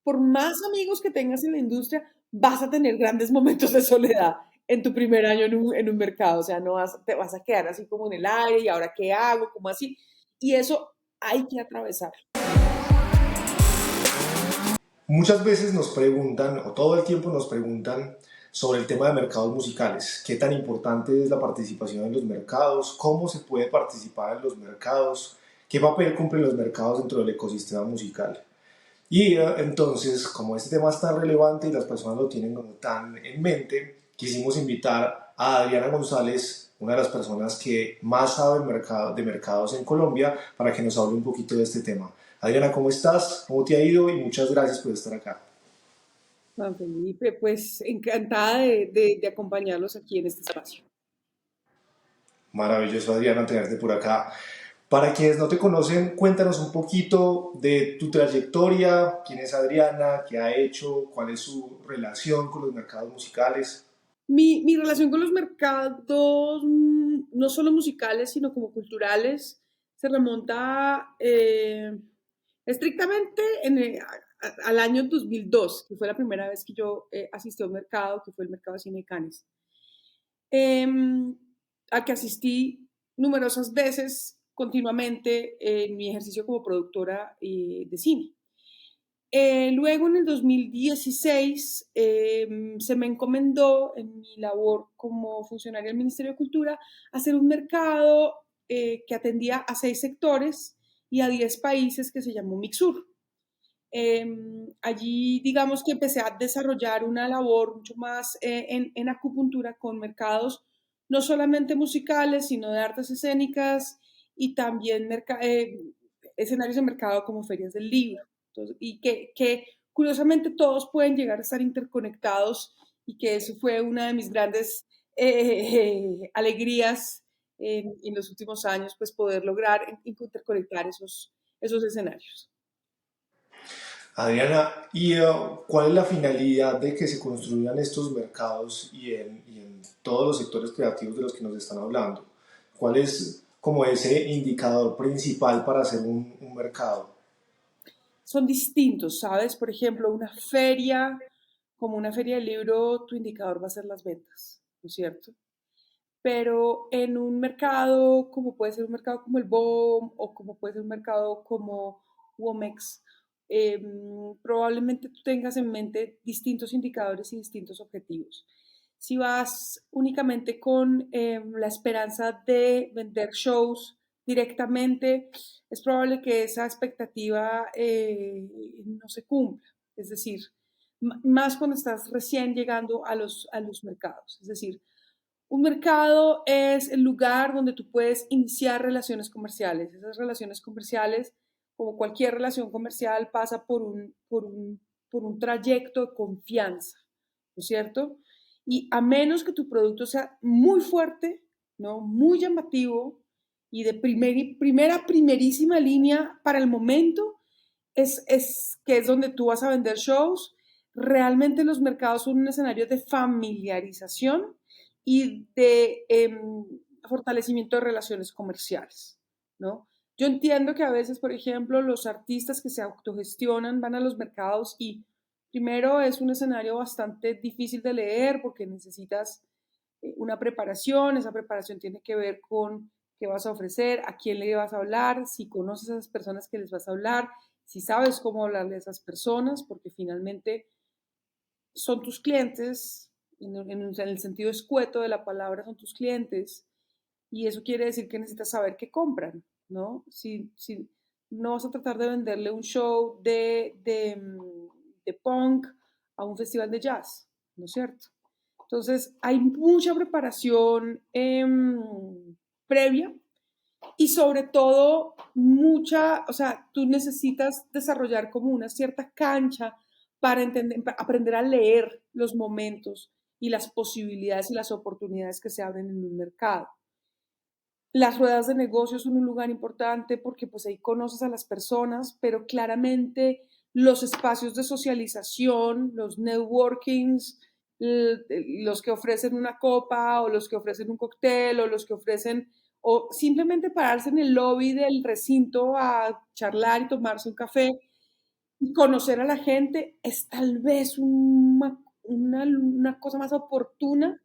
por más amigos que tengas en la industria, vas a tener grandes momentos de soledad en tu primer año en un mercado. O sea, no vas, te vas a quedar así como en el aire y ahora qué hago, como así. Y eso hay que atravesar. Muchas veces nos preguntan, o todo el tiempo nos preguntan, sobre el tema de mercados musicales. ¿Qué tan importante es la participación en los mercados? ¿Cómo se puede participar en los mercados? ¿Qué papel cumplen los mercados dentro del ecosistema musical? Y entonces, como este tema es tan relevante y las personas lo tienen como tan en mente, quisimos invitar a Adriana González, una de las personas que más sabe de mercados en Colombia, para que nos hable un poquito de este tema. Adriana, ¿cómo estás? ¿Cómo te ha ido? Y muchas gracias por estar acá. Juan Felipe, pues encantada de acompañarlos aquí en este espacio. Maravilloso, Adriana, tenerte por acá. Para quienes no te conocen, cuéntanos un poquito de tu trayectoria, quién es Adriana, qué ha hecho, cuál es su relación con los mercados musicales. Mi relación con los mercados, no solo musicales, sino como culturales, se remonta estrictamente al año 2002, que fue la primera vez que yo asistí a un mercado, que fue el mercado de cine de Cannes, em, a que asistí numerosas veces continuamente en mi ejercicio como productora de cine. Luego, en el 2016, se me encomendó en mi labor como funcionaria del Ministerio de Cultura hacer un mercado que atendía a 6 sectores y a 10 países que se llamó Mixur. Allí, digamos que empecé a desarrollar una labor mucho más en acupuntura con mercados no solamente musicales, sino de artes escénicas y también escenarios de mercado como ferias del libro. Entonces, y que curiosamente todos pueden llegar a estar interconectados y que eso fue una de mis grandes alegrías en los últimos años, pues poder lograr interconectar esos escenarios. Adriana, ¿y cuál es la finalidad de que se construyan estos mercados y en todos los sectores creativos de los que nos están hablando? ¿Cuál es como ese indicador principal para hacer un mercado? Son distintos, ¿sabes? Por ejemplo, una feria, como una feria de libro, tu indicador va a ser las ventas, ¿no es cierto? Pero en un mercado, como puede ser un mercado como el BOM o como puede ser un mercado como Womex, probablemente tú tengas en mente distintos indicadores y distintos objetivos. Si vas únicamente con la esperanza de vender shows directamente, es probable que esa expectativa no se cumpla. Es decir, más cuando estás recién llegando a los mercados. Es decir, un mercado es el lugar donde tú puedes iniciar relaciones comerciales. Esas relaciones comerciales, como cualquier relación comercial, pasa por un trayecto de confianza, ¿no es cierto? Y a menos que tu producto sea muy fuerte, ¿no? Muy llamativo y de primerísima línea para el momento, que es donde tú vas a vender shows. Realmente los mercados son un escenario de familiarización y de fortalecimiento de relaciones comerciales, ¿no? Yo entiendo que a veces, por ejemplo, los artistas que se autogestionan van a los mercados y primero es un escenario bastante difícil de leer porque necesitas una preparación, esa preparación tiene que ver con qué vas a ofrecer, a quién le vas a hablar, si conoces a esas personas que les vas a hablar, si sabes cómo hablarle a esas personas, porque finalmente son tus clientes, en el sentido escueto de la palabra, son tus clientes, y eso quiere decir que necesitas saber qué compran, ¿no? Si no vas a tratar de venderle un show de punk a un festival de jazz, ¿no es cierto? Entonces, hay mucha preparación previa y sobre todo mucha, o sea, tú necesitas desarrollar como una cierta cancha para entender, para aprender a leer los momentos y las posibilidades y las oportunidades que se abren en un mercado. Las ruedas de negocio son un lugar importante porque pues ahí conoces a las personas, pero claramente los espacios de socialización, los networkings, los que ofrecen una copa o los que ofrecen un cóctel o los que ofrecen o simplemente pararse en el lobby del recinto a charlar y tomarse un café, Y conocer a la gente es tal vez una cosa más oportuna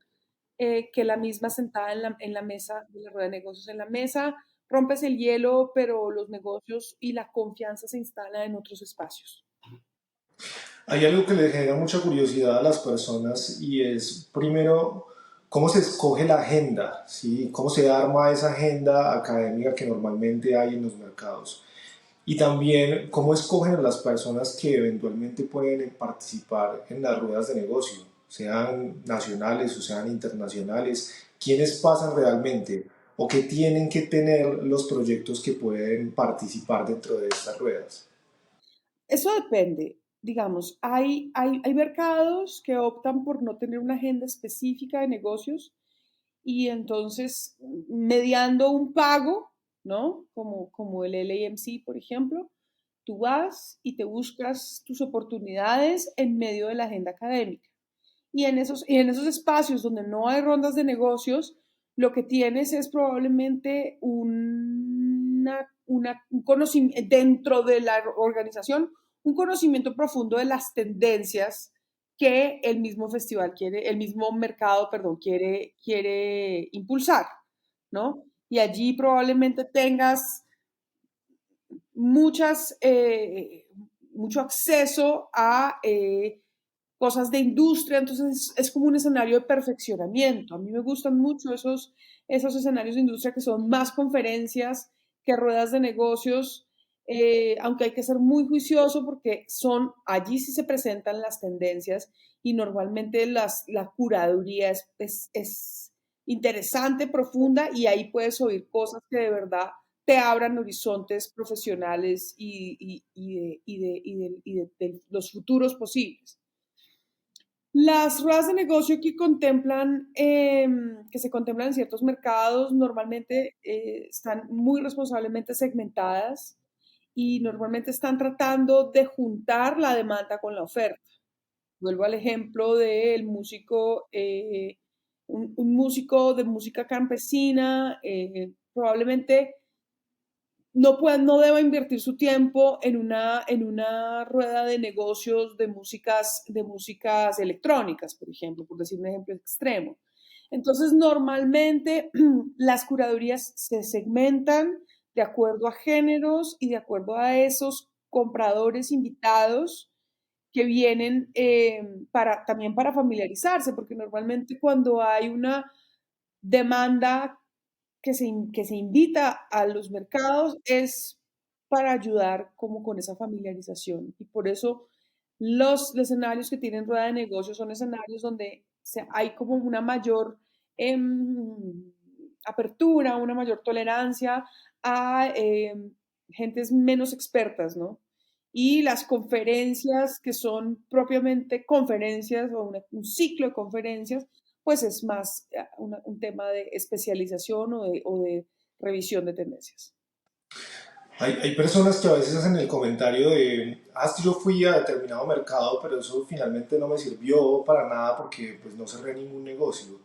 que la misma sentada en la mesa de la rueda de negocios. En la mesa rompes el hielo, pero los negocios y la confianza se instala en otros espacios. Hay algo que le genera mucha curiosidad a las personas y es, primero, cómo se escoge la agenda, ¿sí? Cómo se arma esa agenda académica que normalmente hay en los mercados. Y también cómo escogen a las personas que eventualmente pueden participar en las ruedas de negocio, sean nacionales o sean internacionales, quiénes pasan realmente o qué tienen que tener los proyectos que pueden participar dentro de estas ruedas. Eso depende. Digamos, hay mercados que optan por no tener una agenda específica de negocios y entonces mediando un pago, ¿no? Como el LAMC, por ejemplo, tú vas y te buscas tus oportunidades en medio de la agenda académica. Y en esos espacios donde no hay rondas de negocios, lo que tienes es probablemente un conocimiento dentro de la organización, un conocimiento profundo de las tendencias que el mismo festival quiere, el mismo mercado, perdón, quiere impulsar, ¿no? Y allí probablemente tengas muchas, mucho acceso a cosas de industria, entonces es como un escenario de perfeccionamiento. A mí me gustan mucho esos escenarios de industria que son más conferencias que ruedas de negocios, aunque hay que ser muy juicioso porque allí sí se presentan las tendencias y normalmente la curaduría es interesante, profunda y ahí puedes oír cosas que de verdad te abran horizontes profesionales y de los futuros posibles. Las ruedas de negocio que se contemplan en ciertos mercados normalmente están muy responsablemente segmentadas y normalmente están tratando de juntar la demanda con la oferta. Vuelvo al ejemplo del músico, un músico de música campesina, probablemente no deba invertir su tiempo en una rueda de negocios de músicas electrónicas, por ejemplo, por decir un ejemplo extremo. Entonces, normalmente las curadurías se segmentan de acuerdo a géneros y de acuerdo a esos compradores invitados que vienen también para familiarizarse, porque normalmente cuando hay una demanda que se invita a los mercados es para ayudar como con esa familiarización. Y por eso los escenarios que tienen rueda de negocios son escenarios donde hay como una mayor apertura, una mayor tolerancia a gentes menos expertas, ¿no? Y las conferencias que son propiamente conferencias o un ciclo de conferencias, pues es más un tema de especialización o de revisión de tendencias. Hay personas que a veces hacen el comentario de, sí, yo fui a determinado mercado, pero eso finalmente no me sirvió para nada porque pues no cerré ningún negocio.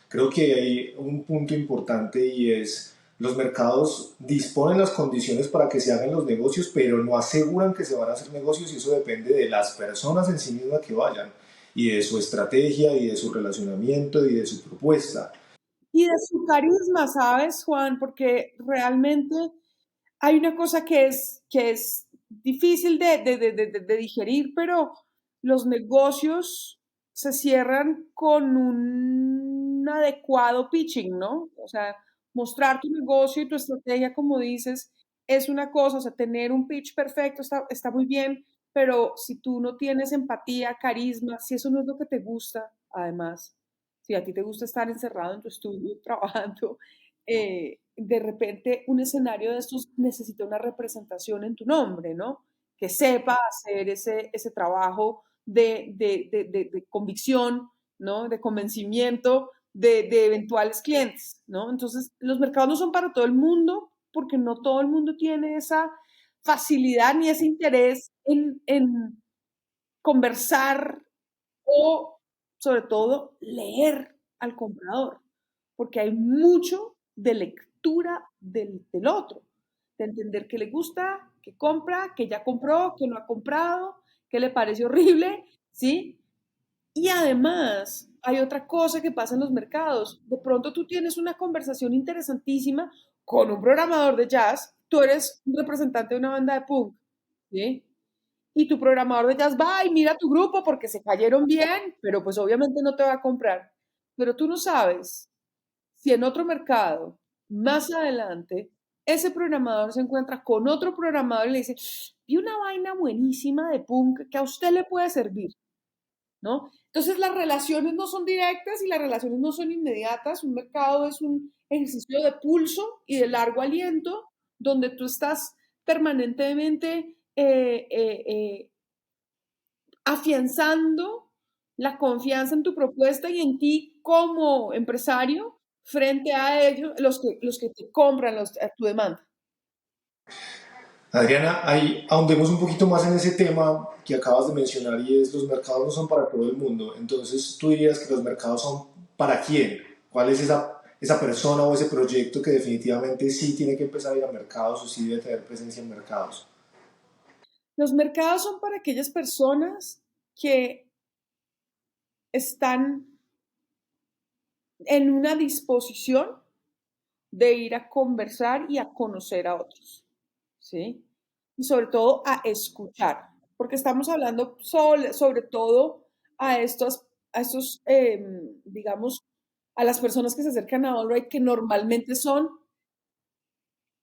Creo que hay un punto importante y es, los mercados disponen las condiciones para que se hagan los negocios, pero no aseguran que se van a hacer negocios y eso depende de las personas en sí mismas que vayan y de su estrategia y de su relacionamiento y de su propuesta. Y de su carisma, ¿sabes, Juan? Porque realmente hay una cosa que es difícil de digerir, pero los negocios se cierran con un adecuado pitching, ¿no? O sea, mostrar tu negocio y tu estrategia, como dices, es una cosa, o sea, tener un pitch perfecto está muy bien, pero si tú no tienes empatía, carisma, si eso no es lo que te gusta, además, si a ti te gusta estar encerrado en tu estudio trabajando, de repente un escenario de estos necesita una representación en tu nombre, ¿no? Que sepa hacer ese trabajo de convicción, ¿no? De convencimiento de eventuales clientes, ¿no? Entonces, los mercados no son para todo el mundo porque no todo el mundo tiene esa facilidad ni ese interés en conversar o, sobre todo, leer al comprador, porque hay mucho de lectura del otro, de entender qué le gusta, que compra, que ya compró, que no ha comprado, que le parece horrible, ¿sí? Y además, hay otra cosa que pasa en los mercados. De pronto tú tienes una conversación interesantísima con un programador de jazz, tú eres un representante de una banda de punk, ¿sí? Y tu programador de jazz va y mira tu grupo porque se cayeron bien, pero pues obviamente no te va a comprar. Pero tú no sabes si en otro mercado, más adelante, ese programador se encuentra con otro programador y le dice, vi una vaina buenísima de punk que a usted le puede servir, ¿no? Entonces las relaciones no son directas y las relaciones no son inmediatas. Un mercado es un ejercicio de pulso y de largo aliento donde tú estás permanentemente afianzando la confianza en tu propuesta y en ti como empresario frente a ellos, los que te compran a tu demanda. Adriana, ahí ahondemos un poquito más en ese tema que acabas de mencionar y es los mercados no son para todo el mundo. Entonces, tú dirías que los mercados son para quién. ¿Cuál es esa persona o ese proyecto que definitivamente sí tiene que empezar a ir a mercados o sí debe tener presencia en mercados? Los mercados son para aquellas personas que están en una disposición de ir a conversar y a conocer a otros, ¿sí? Y sobre todo a escuchar, porque estamos hablando sobre todo a estos digamos, a las personas que se acercan a Allright, que normalmente son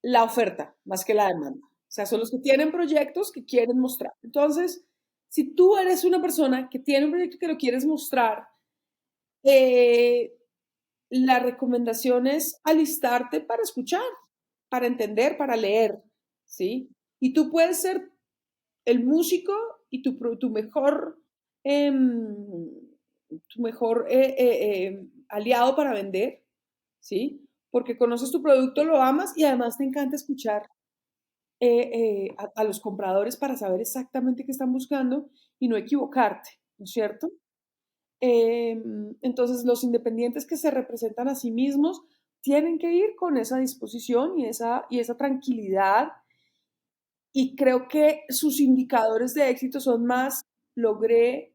la oferta más que la demanda. O sea, son los que tienen proyectos que quieren mostrar. Entonces, si tú eres una persona que tiene un proyecto que lo quieres mostrar, eh, la recomendación es alistarte para escuchar, para entender, para leer, ¿sí? Y tú puedes ser el músico y eh, tu mejor aliado para vender, ¿sí? Porque conoces tu producto, lo amas y además te encanta escuchar a los compradores para saber exactamente qué están buscando y no equivocarte, ¿no es cierto? Entonces, los independientes que se representan a sí mismos tienen que ir con esa disposición y esa tranquilidad. Y creo que sus indicadores de éxito son más, logré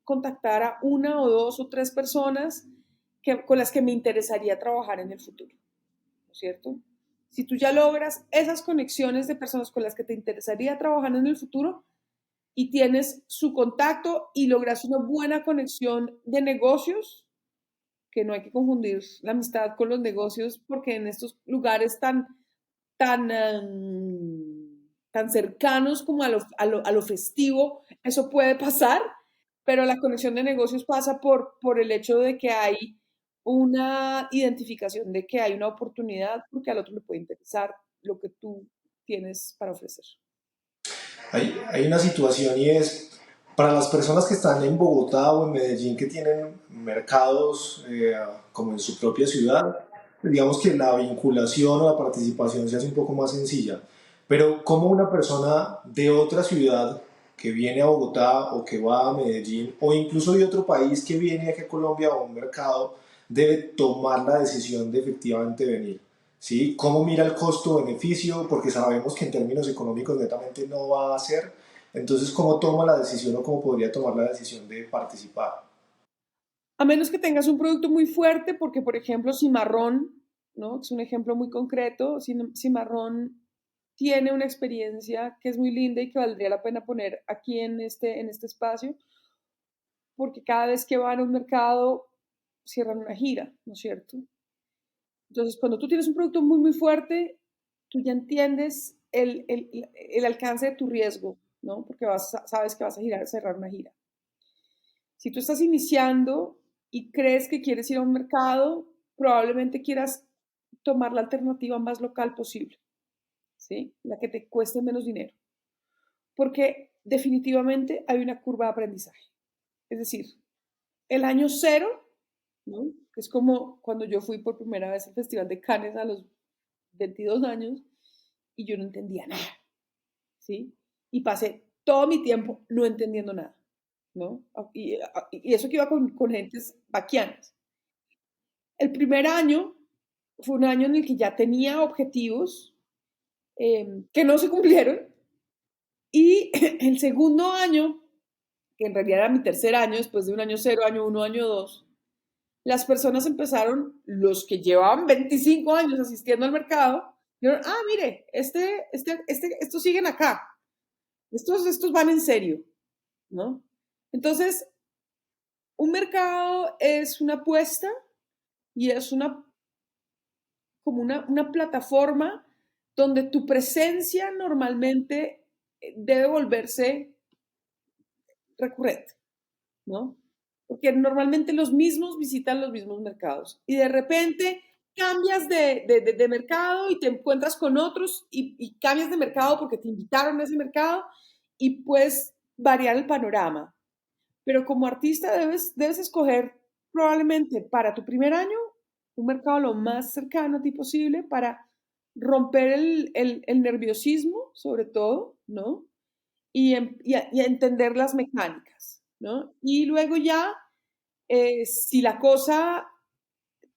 contactar a una o dos o tres personas con las que me interesaría trabajar en el futuro, ¿no es cierto? Si tú ya logras esas conexiones de personas con las que te interesaría trabajar en el futuro, y tienes su contacto y logras una buena conexión de negocios, que no hay que confundir la amistad con los negocios, porque en estos lugares tan cercanos como a lo festivo, eso puede pasar, pero la conexión de negocios pasa por el hecho de que hay una identificación de que hay una oportunidad porque al otro le puede interesar lo que tú tienes para ofrecer. Hay una situación y es, para las personas que están en Bogotá o en Medellín que tienen mercados como en su propia ciudad, digamos que la vinculación o la participación se hace un poco más sencilla. Pero como una persona de otra ciudad que viene a Bogotá o que va a Medellín o incluso de otro país que viene aquí a Colombia o a un mercado debe tomar la decisión de efectivamente venir. ¿Sí? ¿Cómo mira el costo-beneficio? Porque sabemos que en términos económicos netamente no va a ser. Entonces, ¿cómo toma la decisión o cómo podría tomar la decisión de participar? A menos que tengas un producto muy fuerte, porque por ejemplo Cimarrón, ¿no? Es un ejemplo muy concreto. Cimarrón tiene una experiencia que es muy linda y que valdría la pena poner aquí en este espacio, porque cada vez que van a un mercado cierran una gira, ¿no es cierto? Entonces, cuando tú tienes un producto muy, muy fuerte, tú ya entiendes el alcance de tu riesgo, ¿no? Porque sabes que vas a cerrar una gira. Si tú estás iniciando y crees que quieres ir a un mercado, probablemente quieras tomar la alternativa más local posible, ¿sí? La que te cueste menos dinero. Porque definitivamente hay una curva de aprendizaje. Es decir, el año cero, ¿no? Es como cuando yo fui por primera vez al Festival de Cannes a los 22 años y yo no entendía nada, ¿sí? Y pasé todo mi tiempo no entendiendo nada, ¿no? Y eso que iba con gentes vaquianas. El primer año fue un año en el que ya tenía objetivos que no se cumplieron. Y el segundo año, que en realidad era mi tercer año, después de un año cero, año uno, año dos, las personas empezaron, los que llevaban 25 años asistiendo al mercado, dijeron, ah, mire, estos siguen acá, estos van en serio, ¿no? Entonces, un mercado es una apuesta y es como una plataforma donde tu presencia normalmente debe volverse recurrente, ¿no? Porque normalmente los mismos visitan los mismos mercados y de repente cambias de mercado y te encuentras con otros y cambias de mercado porque te invitaron a ese mercado y puedes variar el panorama. Pero como artista debes escoger probablemente para tu primer año un mercado lo más cercano a ti posible para romper el nerviosismo, sobre todo, ¿no? Y a entender las mecánicas, ¿no? Y luego ya, si la cosa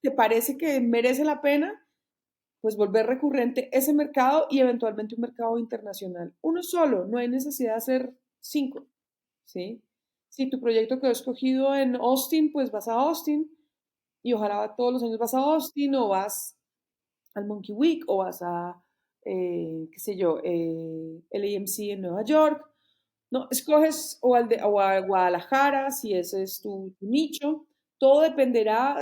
te parece que merece la pena, pues volver recurrente ese mercado y eventualmente un mercado internacional. Uno solo, no hay necesidad de hacer 5, ¿sí? Si tu proyecto quedó escogido en Austin, pues vas a Austin y ojalá todos los años vas a Austin o vas al Monkey Week o vas a, qué sé yo, el AMC en Nueva York. No, escoges o a Guadalajara, si ese es tu nicho. Todo dependerá,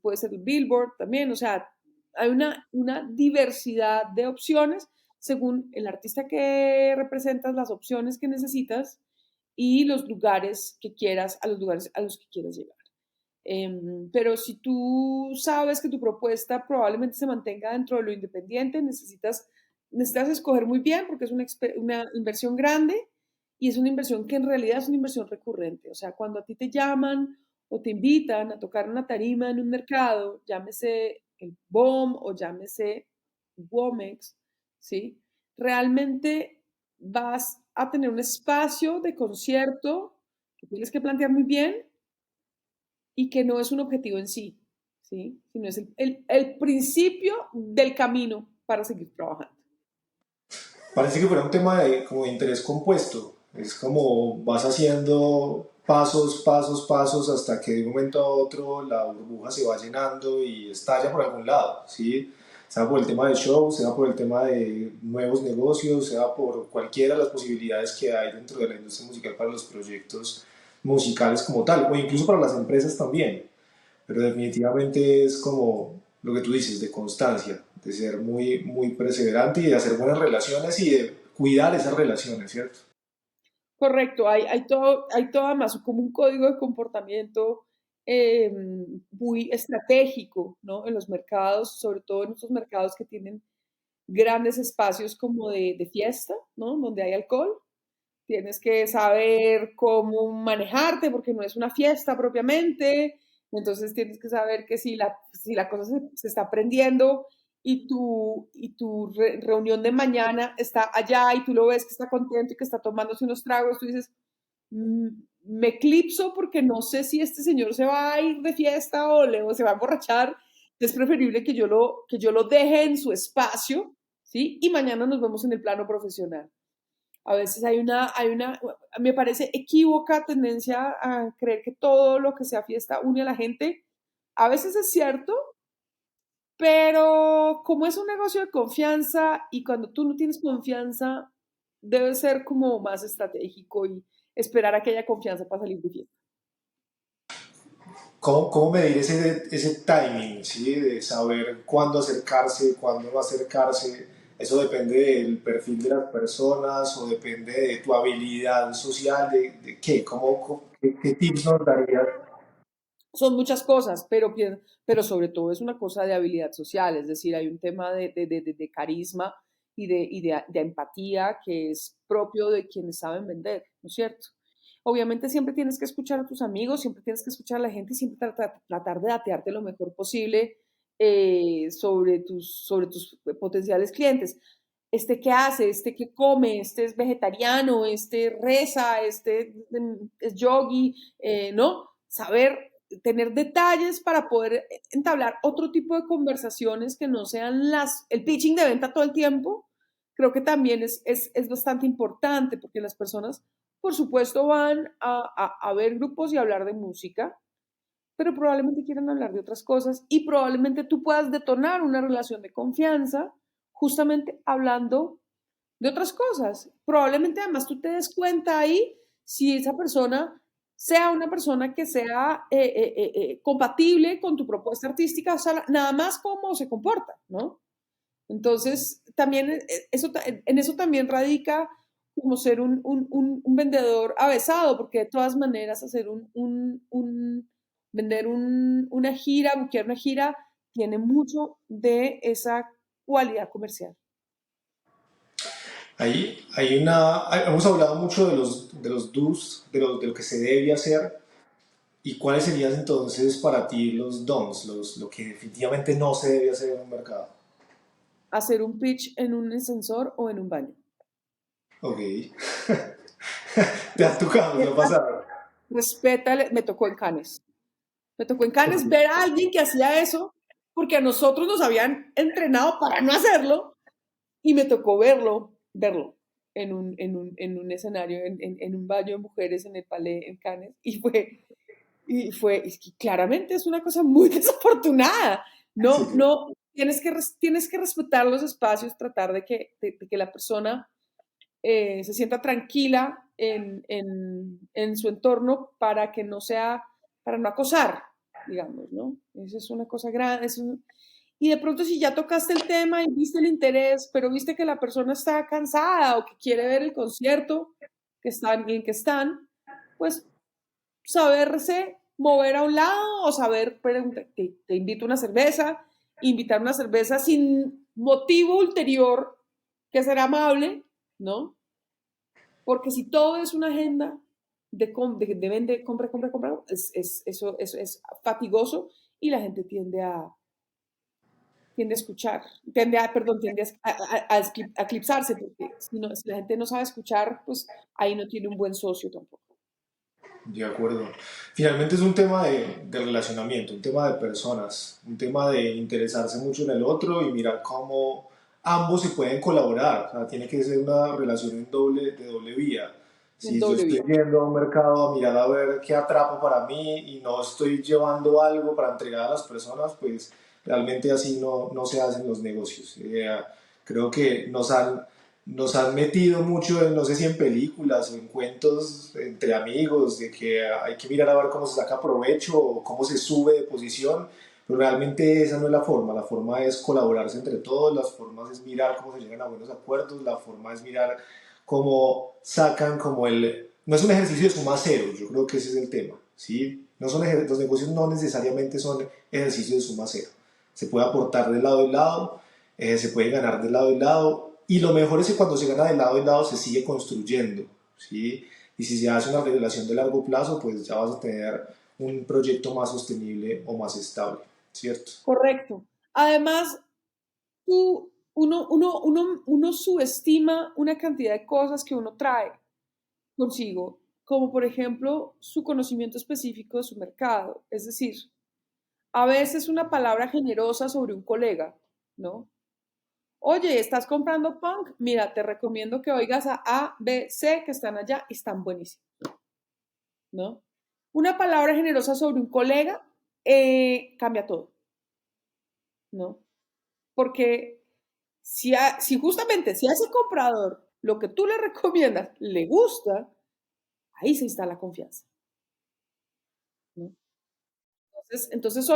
puede ser el Billboard también, o sea, hay una diversidad de opciones según el artista que representas, las opciones que necesitas y los lugares que quieras, a los lugares a los que quieras llegar. Pero si tú sabes que tu propuesta probablemente se mantenga dentro de lo independiente, necesitas escoger muy bien porque es una inversión grande y es una inversión que en realidad es una inversión recurrente. O sea, cuando a ti te llaman o te invitan a tocar una tarima en un mercado, llámese el BOM o llámese Womex, ¿sí? Realmente vas a tener un espacio de concierto que tienes que plantear muy bien y que no es un objetivo en sí, ¿sí? Sino es el principio del camino para seguir trabajando. Parece que fuera un tema de, como de interés compuesto. Es como vas haciendo pasos, pasos, pasos hasta que de un momento a otro la burbuja se va llenando y estalla por algún lado, ¿sí? Sea por el tema de show, sea por el tema de nuevos negocios, sea por cualquiera de las posibilidades que hay dentro de la industria musical para los proyectos musicales como tal, o incluso para las empresas también. Pero definitivamente es como lo que tú dices, de constancia, de ser muy, muy perseverante y de hacer buenas relaciones y de cuidar esas relaciones, ¿cierto? Correcto, hay todo además como un código de comportamiento muy estratégico, ¿no? En los mercados, sobre todo en estos mercados que tienen grandes espacios como de fiesta, ¿no? Donde hay alcohol. Tienes que saber cómo manejarte porque no es una fiesta propiamente, entonces tienes que saber que si la cosa se está prendiendo y tu reunión de mañana está allá y tú lo ves que está contento y que está tomándose unos tragos, tú dices, "Mm, me eclipso porque no sé si este señor se va a ir de fiesta o se va a emborrachar, es preferible que yo lo deje en su espacio, ¿sí? Y mañana nos vemos en el plano profesional. A veces me parece equívoca tendencia a creer que todo lo que sea fiesta une a la gente. A veces es cierto, pero como es un negocio de confianza y cuando tú no tienes confianza, debe ser como más estratégico y esperar a que haya confianza para salir de fiesta. ¿Cómo medir ese timing, ¿sí? De saber cuándo acercarse, cuándo no acercarse? ¿Eso depende del perfil de las personas o depende de tu habilidad social? ¿De qué? ¿Qué tips nos darías? Son muchas cosas, pero sobre todo es una cosa de habilidad social, es decir, hay un tema de carisma y de empatía que es propio de quienes saben vender, ¿no es cierto? Obviamente siempre tienes que escuchar a tus amigos, siempre tienes que escuchar a la gente y siempre tratar de datearte lo mejor posible sobre tus potenciales clientes. Este qué hace, este qué come, este es vegetariano, este reza, este es yogi, ¿no? Saber tener detalles para poder entablar otro tipo de conversaciones que no sean el pitching de venta todo el tiempo, creo que también es bastante importante porque las personas, por supuesto, van a ver grupos y a hablar de música, pero probablemente quieran hablar de otras cosas y probablemente tú puedas detonar una relación de confianza justamente hablando de otras cosas. Probablemente además tú te des cuenta ahí si esa persona sea una persona que sea compatible con tu propuesta artística, o sea, nada más cómo se comporta, ¿no? Entonces, también en eso también radica como ser un vendedor avesado, porque de todas maneras hacer vender una gira, buquear una gira, tiene mucho de esa cualidad comercial. Hemos hablado mucho de los do's, de lo que se debe hacer, y cuáles serían entonces para ti los don'ts, lo que definitivamente no se debe hacer en un mercado. Hacer un pitch en un ascensor o en un baño. Ok. Te ha tocado, te ha pasado. Respétale, me tocó en Cannes. Me tocó en Cannes ver a alguien que hacía eso, porque a nosotros nos habían entrenado para no hacerlo, y me tocó verlo en un escenario, en un baño de mujeres en el Palais en Cannes, es que claramente es una cosa muy desafortunada. Sí, No, sí. no, tienes que respetar los espacios, tratar de que la persona se sienta tranquila en su entorno para que no sea, para no acosar, digamos, ¿no? Eso es una cosa grande. Y de pronto si ya tocaste el tema y viste el interés, pero viste que la persona está cansada o que quiere ver el concierto en que están, pues saberse mover a un lado o saber, te invito a una cerveza, invitar una cerveza sin motivo ulterior que ser amable, ¿no? Porque si todo es una agenda de vende, compra, compra, compra, eso es fatigoso y la gente tiende a escuchar, tiende a eclipsarse, porque si la gente no sabe escuchar, pues ahí no tiene un buen socio tampoco. De acuerdo. Finalmente es un tema de relacionamiento, un tema de personas, un tema de interesarse mucho en el otro y mirar cómo ambos se pueden colaborar. O sea, tiene que ser una relación de doble vía. En Si yo doble estoy vía. yendo a un mercado a mirar a ver qué atrapo para mí y no estoy llevando algo para entregar a las personas, pues realmente así no se hacen los negocios. Creo que nos han metido mucho, no sé si en películas o en cuentos entre amigos, de que hay que mirar a ver cómo se saca provecho o cómo se sube de posición, pero realmente esa no es la forma es colaborarse entre todos, las formas es mirar cómo se llegan a buenos acuerdos, la forma es mirar cómo sacan como el... No es un ejercicio de suma cero, yo creo que ese es el tema, ¿sí? No son los negocios no necesariamente son ejercicios de suma cero, se puede aportar de lado y lado, se puede ganar de lado y lado, y lo mejor es que cuando se gana de lado y lado se sigue construyendo, ¿sí? Y si se hace una relación de largo plazo, pues ya vas a tener un proyecto más sostenible o más estable, ¿cierto? Correcto. Además, uno subestima una cantidad de cosas que uno trae consigo, como por ejemplo su conocimiento específico de su mercado. Es decir, a veces una palabra generosa sobre un colega, ¿no? Oye, ¿estás comprando punk? Mira, te recomiendo que oigas a B, C, que están allá y están buenísimos, ¿no? Una palabra generosa sobre un colega cambia todo, ¿no? Porque si justamente si a ese comprador lo que tú le recomiendas le gusta, ahí se instala confianza, ¿no? Entonces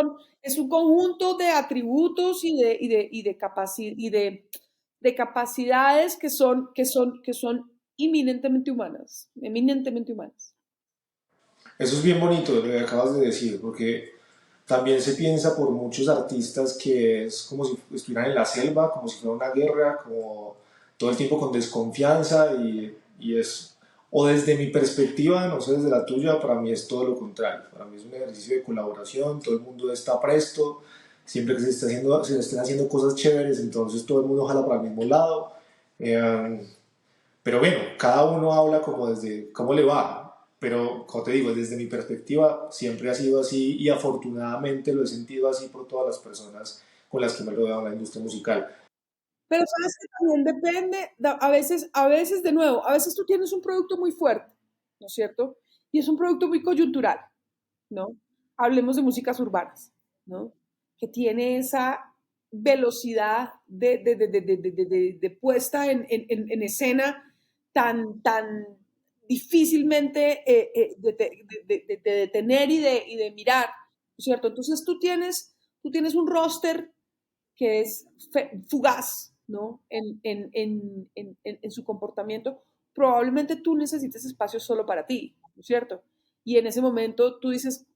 es un conjunto de atributos de capacidades que son eminentemente humanas. Eso es bien bonito lo que acabas de decir, porque también se piensa por muchos artistas que es como si estuvieran en la selva, como si fuera una guerra, como todo el tiempo con desconfianza y es, o desde mi perspectiva, no sé desde la tuya, para mí es todo lo contrario. Para mí es un ejercicio de colaboración, todo el mundo está presto, siempre que se estén haciendo cosas chéveres, entonces todo el mundo jala para el mismo lado. Eh, pero bueno, cada uno habla como desde cómo le va. Pero, como te digo, desde mi perspectiva siempre ha sido así y afortunadamente lo he sentido así por todas las personas con las que me he rodeado en la industria musical. Pero sabes que también depende, a veces, de nuevo, a veces tú tienes un producto muy fuerte, ¿no es cierto? Y es un producto muy coyuntural, ¿no? Hablemos de músicas urbanas, ¿no? Que tiene esa velocidad de puesta en escena tan difícilmente de detener y de mirar, ¿no es cierto? Entonces tú tienes un roster que es fugaz, ¿no? En su comportamiento, probablemente tú necesites espacio solo para ti, ¿no es cierto? Y en ese momento tú dices,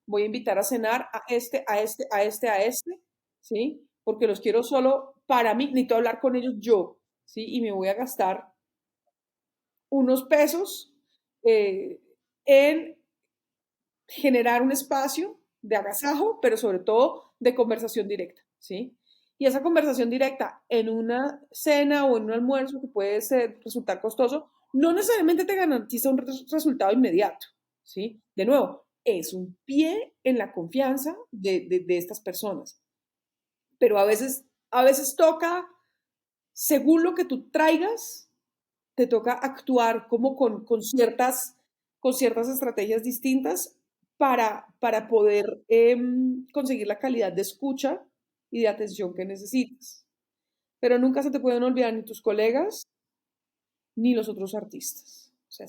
voy a invitar a cenar a este, a este, a este, a este, ¿sí? Porque los quiero solo para mí, necesito hablar con ellos yo, ¿sí? Y me voy a gastar unos pesos eh, en generar un espacio de agasajo, pero sobre todo de conversación directa, ¿sí? Y esa conversación directa en una cena o en un almuerzo que puede resultar costoso, no necesariamente te garantiza un resultado inmediato, ¿sí? De nuevo, es un pie en la confianza de estas personas, pero a veces toca, según lo que tú traigas, te toca actuar como con ciertas estrategias distintas para poder conseguir la calidad de escucha y de atención que necesitas. Pero nunca se te pueden olvidar ni tus colegas ni los otros artistas. O sea,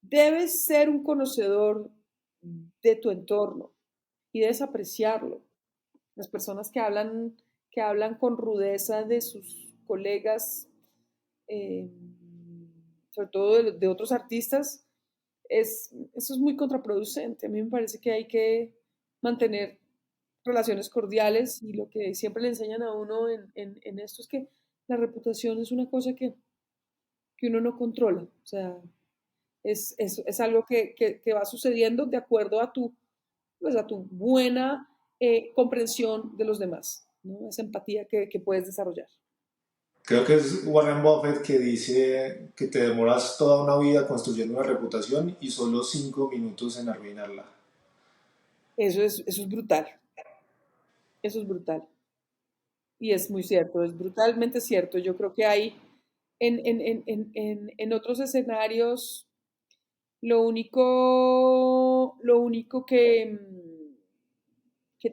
debes ser un conocedor de tu entorno y debes apreciarlo. Las personas que hablan con rudeza de sus colegas, eh, sobre todo de otros artistas, eso es muy contraproducente. A mí me parece que hay que mantener relaciones cordiales y lo que siempre le enseñan a uno en esto es que la reputación es una cosa que uno no controla. O sea, es algo que va sucediendo de acuerdo a pues, a tu buena comprensión de los demás, ¿no? Esa empatía que puedes desarrollar. Creo que es Warren Buffett que dice que te demoras toda una vida construyendo una reputación y solo 5 minutos en arruinarla. Eso es brutal, eso es brutal. Y es muy cierto, es brutalmente cierto. Yo creo que hay en otros escenarios lo único que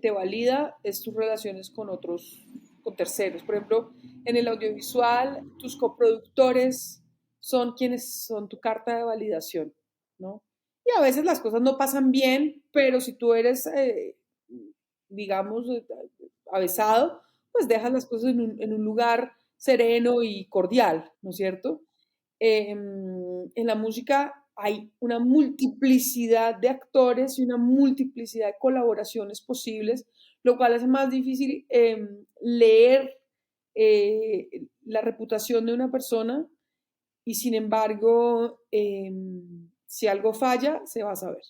te valida es tus relaciones con otros, con terceros. Por ejemplo, en el audiovisual, tus coproductores son quienes son tu carta de validación, ¿no? Y a veces las cosas no pasan bien, pero si tú eres, digamos, avesado, pues dejas las cosas en un lugar sereno y cordial, ¿no es cierto? En la música hay una multiplicidad de actores y una multiplicidad de colaboraciones posibles, lo cual hace más difícil leer la reputación de una persona y sin embargo, si algo falla, se va a saber.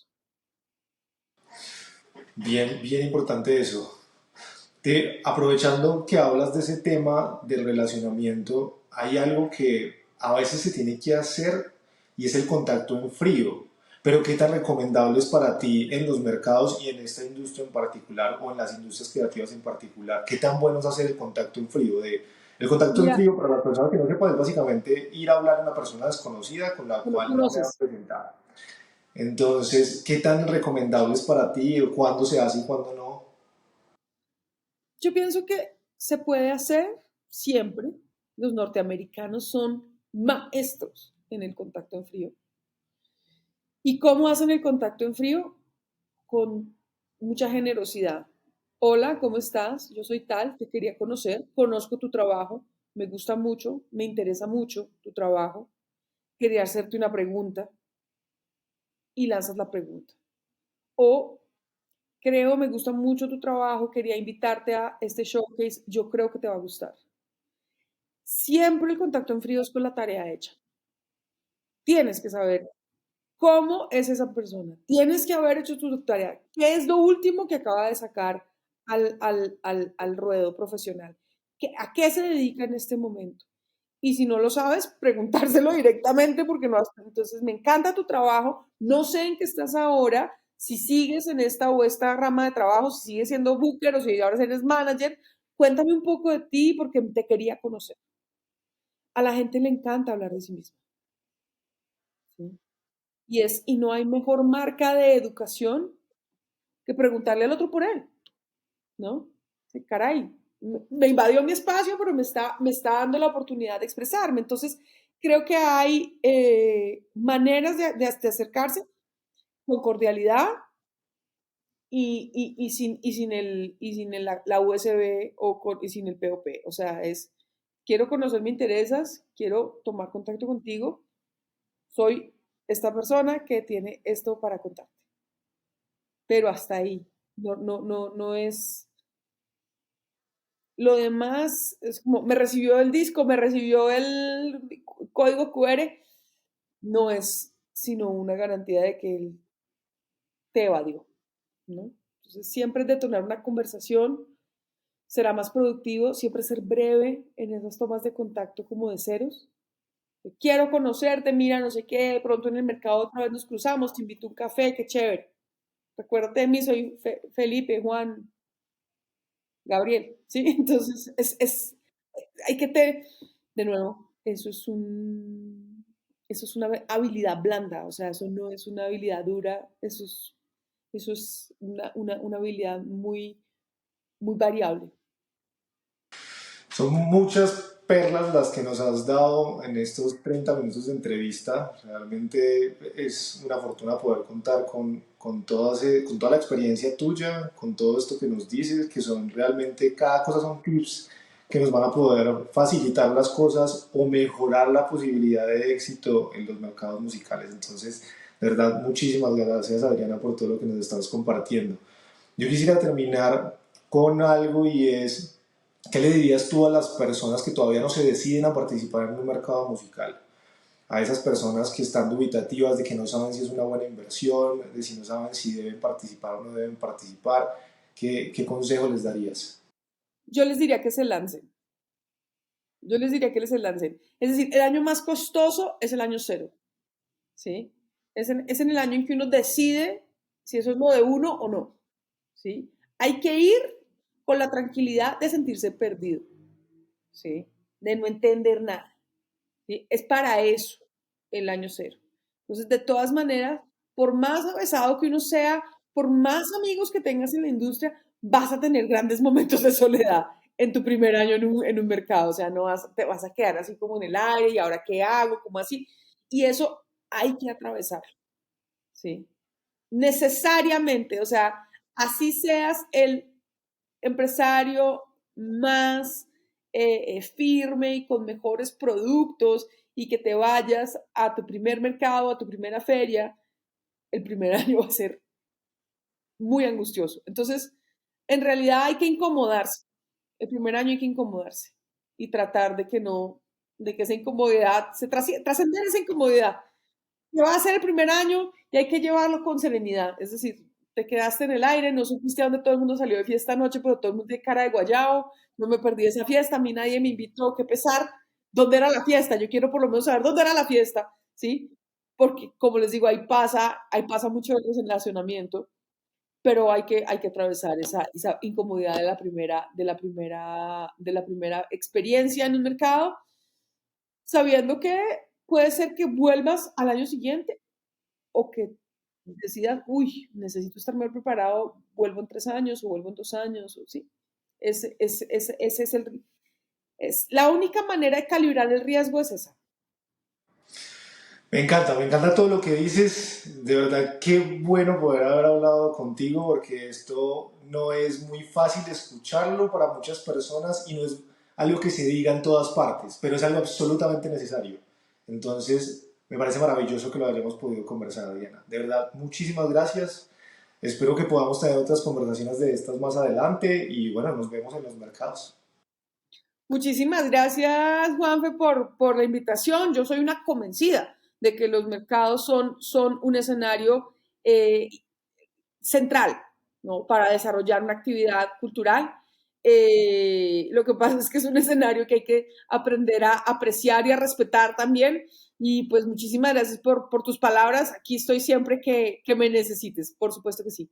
Bien, bien importante eso. Aprovechando que hablas de ese tema del relacionamiento, hay algo que a veces se tiene que hacer y es el contacto en frío. Pero ¿qué tan recomendable es para ti en los mercados y en esta industria en particular o en las industrias creativas en particular? ¿Qué tan bueno es hacer el contacto en frío? El contacto en Mira, frío, para las personas que no sepan, es básicamente ir a hablar a una persona desconocida con la no lo cual no me han conoces. presentado. Entonces, ¿qué tan recomendable es para ti? ¿Cuándo se hace y cuándo no? Yo pienso que se puede hacer siempre. Los norteamericanos son maestros en el contacto en frío. ¿Y cómo hacen el contacto en frío? Con mucha generosidad. Hola, ¿cómo estás? Yo soy tal, te quería conocer, conozco tu trabajo, me gusta mucho, me interesa mucho tu trabajo, quería hacerte una pregunta y lanzas la pregunta. O creo, me gusta mucho tu trabajo, quería invitarte a este showcase, yo creo que te va a gustar. Siempre el contacto en frío es con la tarea hecha. Tienes que saber cómo es esa persona. Tienes que haber hecho tu tarea. ¿Qué es lo último que acaba de sacar al ruedo profesional? ¿A qué se dedica en este momento? Y si no lo sabes, preguntárselo directamente porque no has... Entonces, me encanta tu trabajo, no sé en qué estás ahora, si sigues en esta o esta rama de trabajo, si sigues siendo booker o si ahora eres manager, cuéntame un poco de ti porque te quería conocer. A la gente le encanta hablar de sí misma, ¿sí? Y no hay mejor marca de educación que preguntarle al otro por él, ¿no? Sí, caray, me invadió mi espacio, pero me está dando la oportunidad de expresarme. Entonces, creo que hay maneras de acercarse con cordialidad y sin la USB y sin el POP. O sea, quiero conocer, me interesas, quiero tomar contacto contigo, soy esta persona que tiene esto para contarte. Pero hasta ahí. No, no, no, no es. Lo demás es como, me recibió el disco, me recibió el código QR, no es sino una garantía de que él te evadió, ¿no? Entonces, siempre detonar una conversación será más productivo, siempre ser breve en esas tomas de contacto como de ceros. Quiero conocerte, mira, no sé qué, de pronto en el mercado otra vez nos cruzamos, te invito a un café, qué chévere. Recuérdate de mí, soy Felipe, Juan, Gabriel, ¿sí? Entonces, hay que tener, de nuevo, eso es una habilidad blanda, o sea, eso no es una habilidad dura, eso es una habilidad muy, muy variable. Son muchas perlas las que nos has dado en estos 30 minutos de entrevista. Realmente es una fortuna poder contar con toda la experiencia tuya, con todo esto que nos dices, que son realmente, cada cosa son tips que nos van a poder facilitar las cosas o mejorar la posibilidad de éxito en los mercados musicales. Entonces, de verdad, muchísimas gracias, Adriana, por todo lo que nos estás compartiendo. Yo quisiera terminar con algo y es, ¿qué le dirías tú a las personas que todavía no se deciden a participar en un mercado musical? A esas personas que están dubitativas de que no saben si es una buena inversión, de si no saben si deben participar o no deben participar, ¿qué consejo les darías? Yo les diría que se lancen. Yo les diría que se lancen. Es decir, el año más costoso es el año cero, ¿sí? Es en el año en que uno decide si eso es lo de uno o no, ¿sí? Hay que ir con la tranquilidad de sentirse perdido, ¿sí? De no entender nada, ¿sí? Es para eso el año cero. Entonces, de todas maneras, por más avesado que uno sea, por más amigos que tengas en la industria, vas a tener grandes momentos de soledad en tu primer año en un mercado. O sea, no te vas a quedar así como en el aire y ahora qué hago, como así. Y eso hay que atravesar, ¿sí? Necesariamente, o sea, así seas el empresario más firme y con mejores productos y que te vayas a tu primer mercado, a tu primera feria, el primer año va a ser muy angustioso. Entonces, en realidad hay que incomodarse. El primer año hay que incomodarse y tratar de que no, de que esa incomodidad, trascender esa incomodidad que va a ser el primer año y hay que llevarlo con serenidad. Es decir, te quedaste en el aire, no supiste a dónde todo el mundo salió de fiesta anoche, pero todo el mundo tiene cara de guayao, no me perdí esa fiesta, a mí nadie me invitó, qué pesar. ¿Dónde era la fiesta? Yo quiero por lo menos saber dónde era la fiesta, ¿sí? Porque, como les digo, ahí pasa mucho el relacionamiento, pero hay que atravesar esa incomodidad de la primera experiencia en un mercado, sabiendo que puede ser que vuelvas al año siguiente o que decidas, uy, necesito estar mejor preparado, vuelvo en 3 años o vuelvo en 2 años, o sí. Ese es la única manera de calibrar el riesgo es esa. Me encanta todo lo que dices. De verdad, qué bueno poder haber hablado contigo porque esto no es muy fácil de escucharlo para muchas personas y no es algo que se diga en todas partes, pero es algo absolutamente necesario. Entonces, me parece maravilloso que lo hayamos podido conversar, Diana. De verdad, muchísimas gracias. Espero que podamos tener otras conversaciones de estas más adelante y bueno, nos vemos en los mercados. Muchísimas gracias, Juanfe, por la invitación. Yo soy una convencida de que los mercados son un escenario eh, central, ¿no? Para desarrollar una actividad cultural. Lo que pasa es que es un escenario que hay que aprender a apreciar y a respetar también. Y pues muchísimas gracias por tus palabras. Aquí estoy siempre que me necesites. Por supuesto que sí.